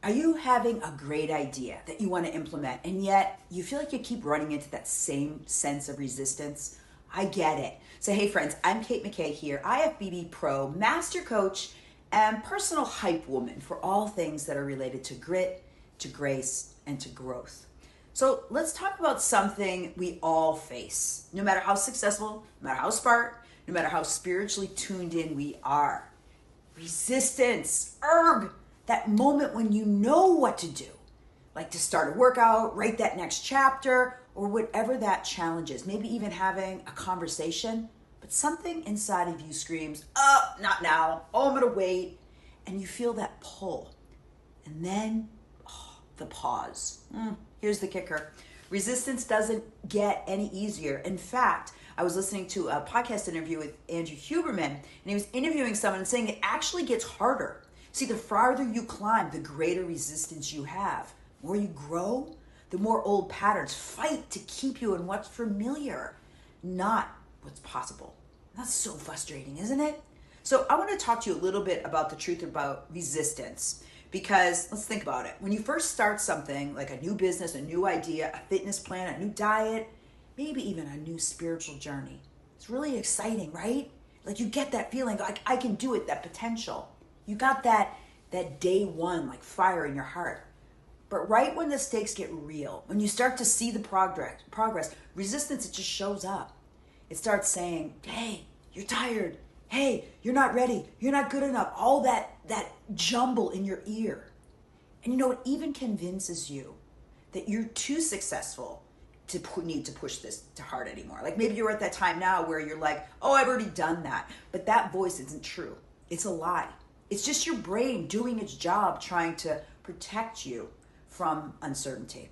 Are you having a great idea that you want to implement and yet you feel like you keep running into that same sense of resistance? I get it. So hey friends, I'm McKay here, IFBB Pro, Master Coach, and personal hype woman for all things that are related to grit, to grace, and to growth. So let's talk about something we all face, no matter how successful, no matter how smart, no matter how spiritually tuned in we are. Resistance, that moment when you know what to do, like to start a workout, write that next chapter, or whatever that challenge is. Maybe even having a conversation, but something inside of you screams, oh, not now, oh, I'm gonna wait. And you feel that pull. And then, the pause. Here's the kicker. Resistance doesn't get any easier. In fact, I was listening to a podcast interview with Andrew Huberman, and he was interviewing someone and saying it actually gets harder. See, the farther you climb, the greater resistance you have. The more you grow, the more old patterns fight to keep you in what's familiar, not what's possible. That's so frustrating, isn't it? So I want to talk to you a little bit about the truth about resistance, because let's think about it. When you first start something like a new business, a new idea, a fitness plan, a new diet, maybe even a new spiritual journey, it's really exciting, right? Like you get that feeling like I can do it, that potential. You got that day one, like fire in your heart. But right when the stakes get real, when you start to see the progress, resistance, it just shows up. It starts saying, hey, you're tired. Hey, you're not ready. You're not good enough. All that jumble in your ear. And you know, it even convinces you that you're too successful to need to push this to hard anymore. Like maybe you're at that time now where you're like, oh, I've already done that. But that voice isn't true. It's a lie. It's just your brain doing its job, trying to protect you from uncertainty.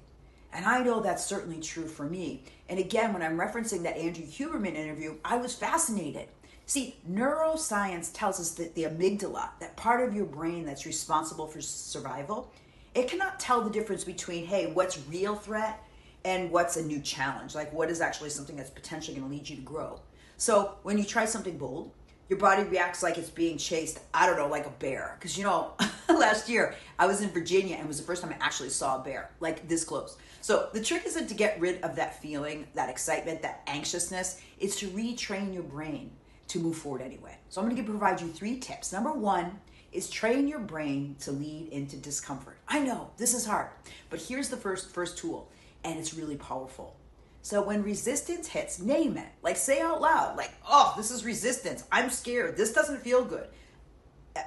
And I know that's certainly true for me. And again, when I'm referencing that Andrew Huberman interview, I was fascinated. See, neuroscience tells us that the amygdala, that part of your brain that's responsible for survival, it cannot tell the difference between, hey, what's real threat and what's a new challenge, like what is actually something that's potentially going to lead you to grow. So when you try something bold, your body reacts like it's being chased, I don't know, like a bear. Because, you know, last year I was in Virginia and it was the first time I actually saw a bear, like this close. So the trick isn't to get rid of that feeling, that excitement, that anxiousness. It's to retrain your brain to move forward anyway. So I'm going to provide you 3 tips. Number 1 is train your brain to lead into discomfort. I know, this is hard, but here's the first tool, and it's really powerful. So when resistance hits, name it. Like say out loud, like, oh, this is resistance. I'm scared. This doesn't feel good.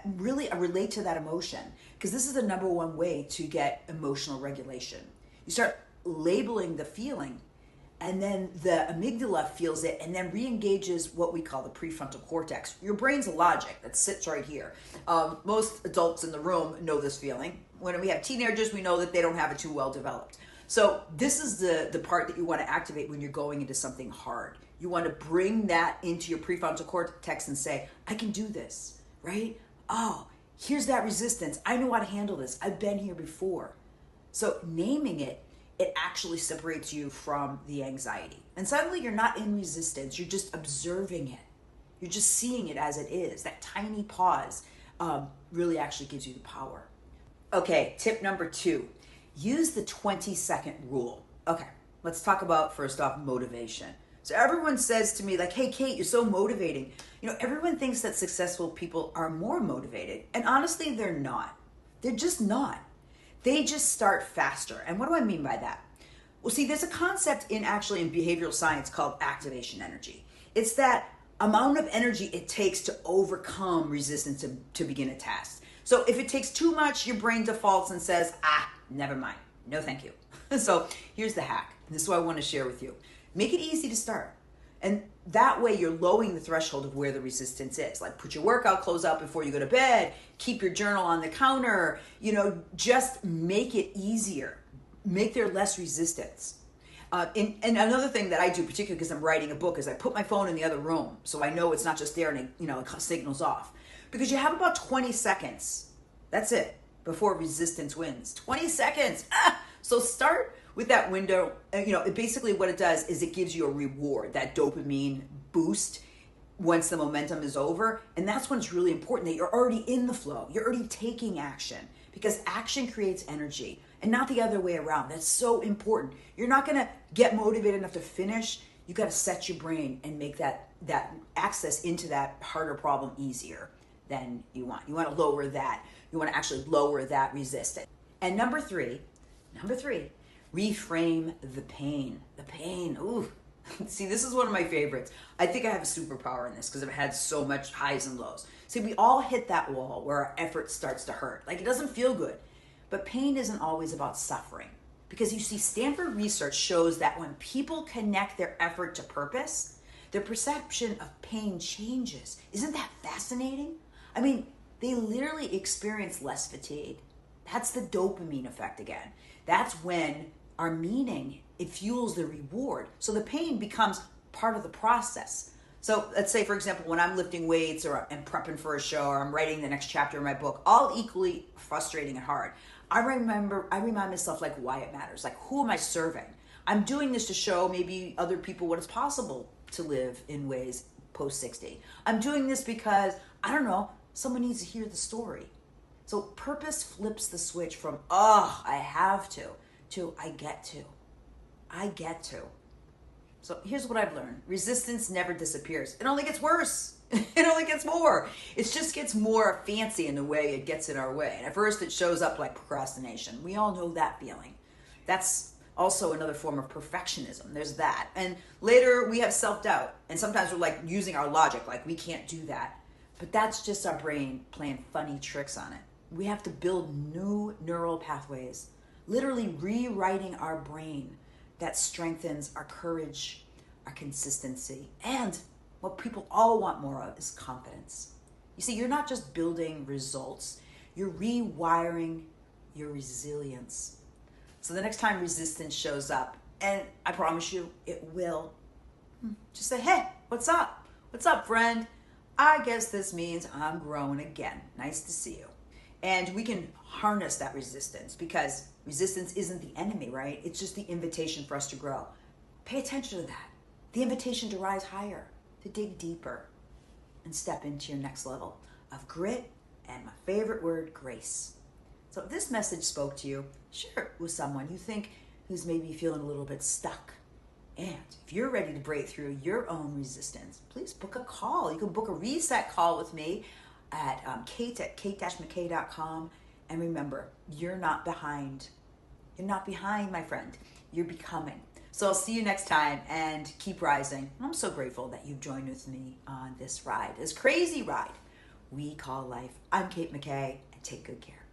Really relate to that emotion, because this is the number 1 way to get emotional regulation. You start labeling the feeling, and then the amygdala feels it and then re-engages what we call the prefrontal cortex. Your brain's a logic that sits right here. Most adults in the room know this feeling. When we have teenagers, we know that they don't have it too well developed. So this is the part that you want to activate when you're going into something hard. You want to bring that into your prefrontal cortex and say, I can do this, right? Oh, here's that resistance. I know how to handle this. I've been here before. So naming it, it actually separates you from the anxiety. And suddenly you're not in resistance. You're just observing it. You're just seeing it as it is. That tiny pause really actually gives you the power. Okay, tip number 2. Use the 20-second rule. Okay, let's talk about, first off, motivation. So everyone says to me like, hey, Kate, you're so motivating. You know, everyone thinks that successful people are more motivated. And honestly, they're not. They're just not. They just start faster. And what do I mean by that? Well, see, there's a concept in behavioral science called activation energy. It's that amount of energy it takes to overcome resistance to begin a task. So if it takes too much, your brain defaults and says, never mind. No, thank you. So here's the hack. This is what I want to share with you. Make it easy to start. And that way you're lowering the threshold of where the resistance is. Like put your workout clothes out before you go to bed, keep your journal on the counter, just make it easier. Make there less resistance. And another thing that I do, particularly because I'm writing a book, is I put my phone in the other room so I know it's not just there and it signals off. Because you have about 20 seconds. That's it. Before resistance wins. 20 seconds. So start with that window. Basically what it does is it gives you a reward, that dopamine boost once the momentum is over. And that's when it's really important that you're already in the flow. You're already taking action. because action creates energy and not the other way around. That's so important. You're not going to get motivated enough to finish. You got to set your brain and make that access into that harder problem easier than you want. You want to lower that. You want to actually lower that resistance. And number three, reframe the pain. The pain, ooh. See, this is one of my favorites. I think I have a superpower in this because I've had so much highs and lows. See, we all hit that wall where our effort starts to hurt. Like, it doesn't feel good. But pain isn't always about suffering. Because you see, Stanford research shows that when people connect their effort to purpose, their perception of pain changes. Isn't that fascinating? I mean, they literally experience less fatigue. That's the dopamine effect again. That's when our meaning, it fuels the reward. So the pain becomes part of the process. So let's say, for example, when I'm lifting weights or I'm prepping for a show or I'm writing the next chapter of my book, all equally frustrating and hard. I remind myself like why it matters. Like, who am I serving? I'm doing this to show maybe other people what it's possible to live in ways post 60. I'm doing this because, I don't know, someone needs to hear the story. So purpose flips the switch from, oh, I have to I get to. I get to. So here's what I've learned. Resistance never disappears. It only gets worse. It only gets more. It just gets more fancy in the way it gets in our way. And at first it shows up like procrastination. We all know that feeling. That's also another form of perfectionism. There's that. And later we have self-doubt. And sometimes we're like using our logic, like we can't do that. But that's just our brain playing funny tricks on it. We have to build new neural pathways, literally rewriting our brain that strengthens our courage, our consistency, and what people all want more of is confidence. You see, you're not just building results, you're rewiring your resilience. So the next time resistance shows up, and I promise you it will, just say, hey, what's up? What's up, friend? I guess this means I'm growing again. Nice to see you. And we can harness that resistance because resistance isn't the enemy, right? It's just the invitation for us to grow. Pay attention to that. The invitation to rise higher, to dig deeper, and step into your next level of grit and my favorite word, grace. So if this message spoke to you, share it with someone you think who's maybe feeling a little bit stuck. And if you're ready to break through your own resistance, please book a call. You can book a reset call with me at kate@mckay.com. And remember, you're not behind. You're not behind, my friend. You're becoming. So I'll see you next time and keep rising. I'm so grateful that you've joined with me on this ride, this crazy ride we call life. I'm Kate McKay, and take good care.